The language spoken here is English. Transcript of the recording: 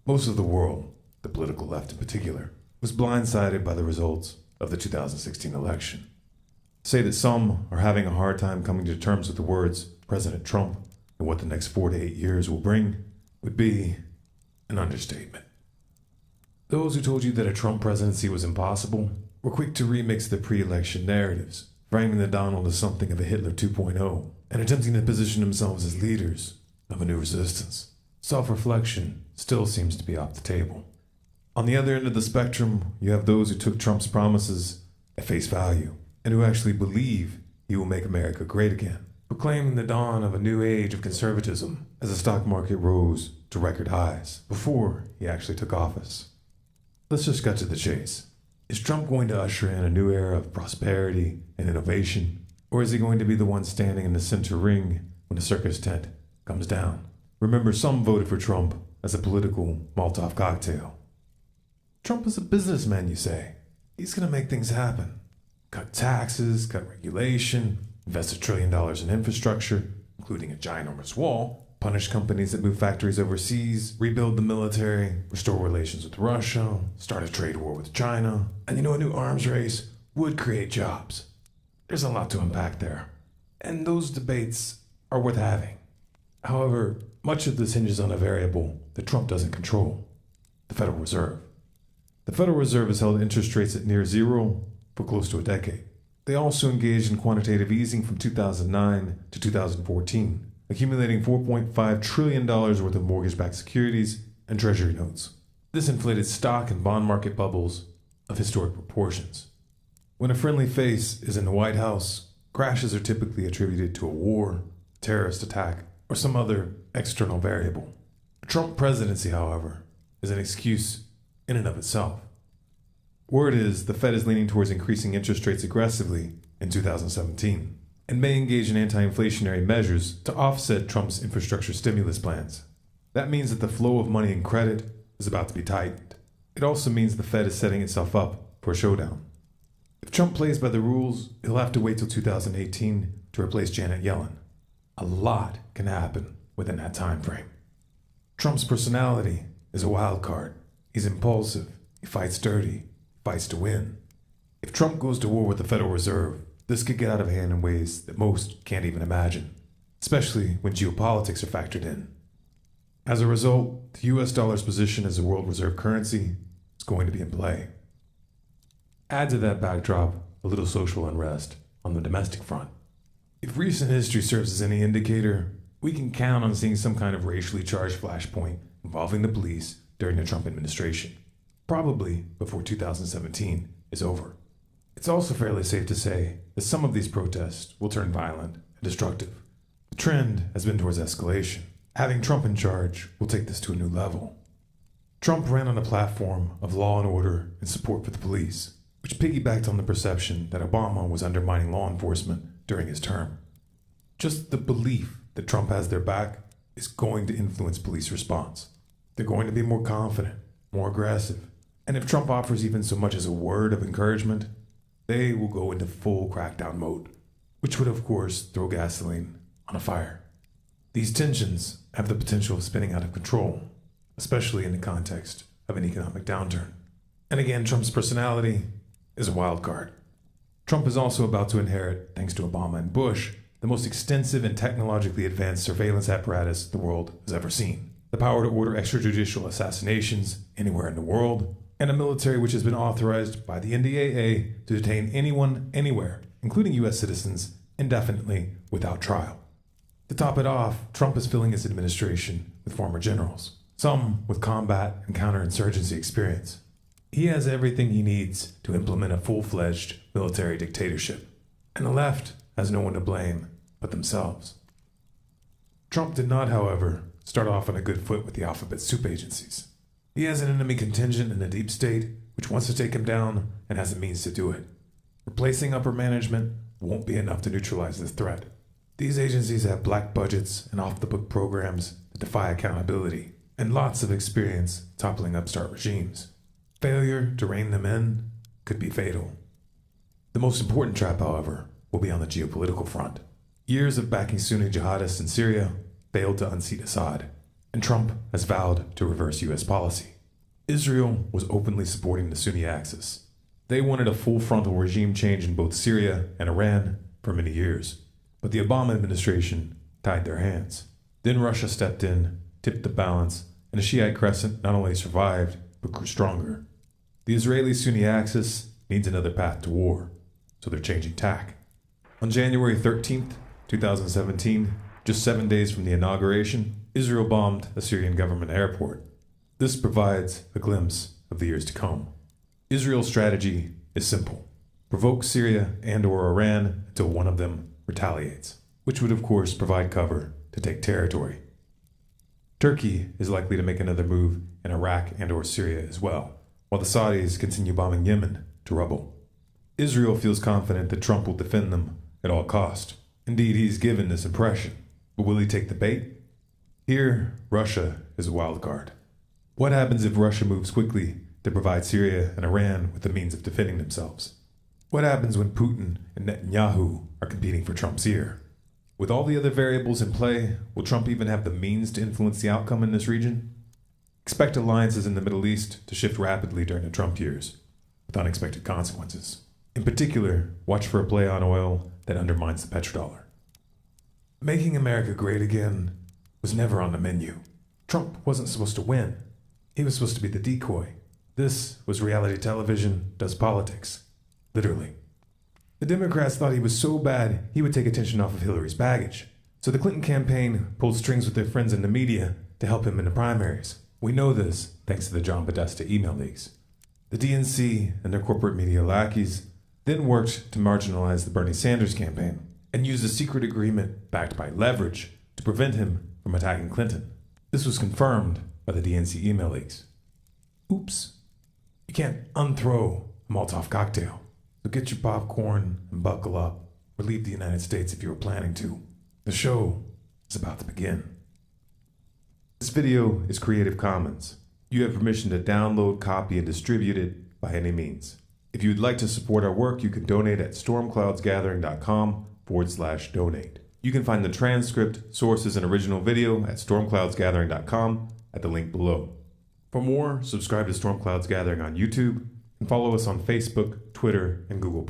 Most of the world, the political left in particular, was blindsided by the results of the 2016 election. To say that some are having a hard time coming to terms with the words President Trump and what the next 4 to 8 years will bring would be an understatement. Those who told you that a Trump presidency was impossible were quick to remix the pre-election narratives, framing the Donald as something of a Hitler 2.0 and attempting to position themselves as leaders of a new resistance. Self-reflection still seems to be off the table. On the other end of the spectrum, you have those who took Trump's promises at face value and who actually believe he will make America great again, proclaiming the dawn of a new age of conservatism as the stock market rose to record highs before he actually took office. Let's just cut to the chase. Is Trump going to usher in a new era of prosperity and innovation, or is he going to be the one standing in the center ring when the circus tent comes down? Remember, some voted for Trump as a political Molotov cocktail. Trump is a businessman, you say. He's going to make things happen. Cut taxes, cut regulation, invest $1 trillion in infrastructure, including a ginormous wall, punish companies that move factories overseas, rebuild the military, restore relations with Russia, start a trade war with China, and a new arms race would create jobs. There's a lot to unpack there, and those debates are worth having. However, much of this hinges on a variable that Trump doesn't control: the Federal Reserve. The Federal Reserve has held interest rates at near zero for close to a decade. They also engaged in quantitative easing from 2009 to 2014, accumulating $4.5 trillion worth of mortgage-backed securities and treasury notes. This inflated stock and bond market bubbles of historic proportions. When a friendly face is in the White House, crashes are typically attributed to a war, terrorist attack, or some other external variable. A Trump presidency, however, is an excuse in and of itself. Word is the Fed is leaning towards increasing interest rates aggressively in 2017 and may engage in anti-inflationary measures to offset Trump's infrastructure stimulus plans. That means that the flow of money and credit is about to be tightened. It also means the Fed is setting itself up for a showdown. If Trump plays by the rules, he'll have to wait till 2018 to replace Janet Yellen. A lot can happen within that time frame. Trump's personality is a wild card. He's impulsive, he fights dirty, fights to win. If Trump goes to war with the Federal Reserve, this could get out of hand in ways that most can't even imagine, especially when geopolitics are factored in. As a result, the US dollar's position as a world reserve currency is going to be in play. Add to that backdrop a little social unrest on the domestic front. If recent history serves as any indicator, we can count on seeing some kind of racially charged flashpoint involving the police during the Trump administration, probably before 2017 is over. It's also fairly safe to say that some of these protests will turn violent and destructive. The trend has been towards escalation. Having Trump in charge will take this to a new level. Trump ran on a platform of law and order and support for the police, which piggybacked on the perception that Obama was undermining law enforcement during his term. Just the belief that Trump has their back is going to influence police response. They're going to be more confident, more aggressive, and if Trump offers even so much as a word of encouragement, they will go into full crackdown mode, which would of course throw gasoline on a fire. These tensions have the potential of spinning out of control, especially in the context of an economic downturn. And again, Trump's personality is a wild card. Trump is also about to inherit, thanks to Obama and Bush, the most extensive and technologically advanced surveillance apparatus the world has ever seen. The power to order extrajudicial assassinations anywhere in the world, and a military which has been authorized by the NDAA to detain anyone, anywhere, including U.S. citizens, indefinitely without trial. To top it off, Trump is filling his administration with former generals, some with combat and counterinsurgency experience. He has everything he needs to implement a full-fledged military dictatorship, and the left has no one to blame but themselves. Trump did not, however, start off on a good foot with the alphabet soup agencies. He has an enemy contingent in the deep state which wants to take him down and has the means to do it. Replacing upper management won't be enough to neutralize this threat. These agencies have black budgets and off-the-book programs that defy accountability, and lots of experience toppling upstart regimes. Failure to rein them in could be fatal. The most important trap, however, will be on the geopolitical front. Years of backing Sunni jihadists in Syria failed to unseat Assad. and Trump has vowed to reverse U.S. policy. Israel was openly supporting the Sunni axis. They wanted a full frontal regime change in both Syria and Iran for many years, but the Obama administration tied their hands. Then Russia stepped in, tipped the balance, and the Shiite crescent not only survived, but grew stronger. The Israeli-Sunni axis needs another path to war, so they're changing tack. On January 13th, 2017, just 7 days from the inauguration, Israel bombed a Syrian government airport. This provides a glimpse of the years to come. Israel's strategy is simple: provoke Syria and/or Iran until one of them retaliates, which would of course provide cover to take territory. Turkey is likely to make another move in Iraq and/or Syria as well, while the Saudis continue bombing Yemen to rubble. Israel feels confident that Trump will defend them at all cost. Indeed, he's given this impression. But will he take the bait? Here, Russia is a wild card. What happens if Russia moves quickly to provide Syria and Iran with the means of defending themselves? What happens when Putin and Netanyahu are competing for Trump's ear? With all the other variables in play, will Trump even have the means to influence the outcome in this region? Expect alliances in the Middle East to shift rapidly during the Trump years, with unexpected consequences. In particular, watch for a play on oil that undermines the petrodollar. Making America great again was never on the menu. Trump wasn't supposed to win. He was supposed to be the decoy. This was reality television does politics. Literally. The Democrats thought he was so bad he would take attention off of Hillary's baggage. So the Clinton campaign pulled strings with their friends in the media to help him in the primaries. We know this thanks to the John Podesta email leaks. The DNC and their corporate media lackeys then worked to marginalize the Bernie Sanders campaign and used a secret agreement backed by leverage to prevent him from attacking Clinton. This was confirmed by the DNC email leaks. Oops. You can't unthrow a Molotov cocktail. So get your popcorn and buckle up, or leave the United States if you were planning to. The show is about to begin. This video is Creative Commons. You have permission to download, copy, and distribute it by any means. If you would like to support our work, you can donate at stormcloudsgathering.com/donate. You can find the transcript, sources, and original video at stormcloudsgathering.com at the link below. For more, subscribe to Storm Clouds Gathering on YouTube and follow us on Facebook, Twitter, and Google+.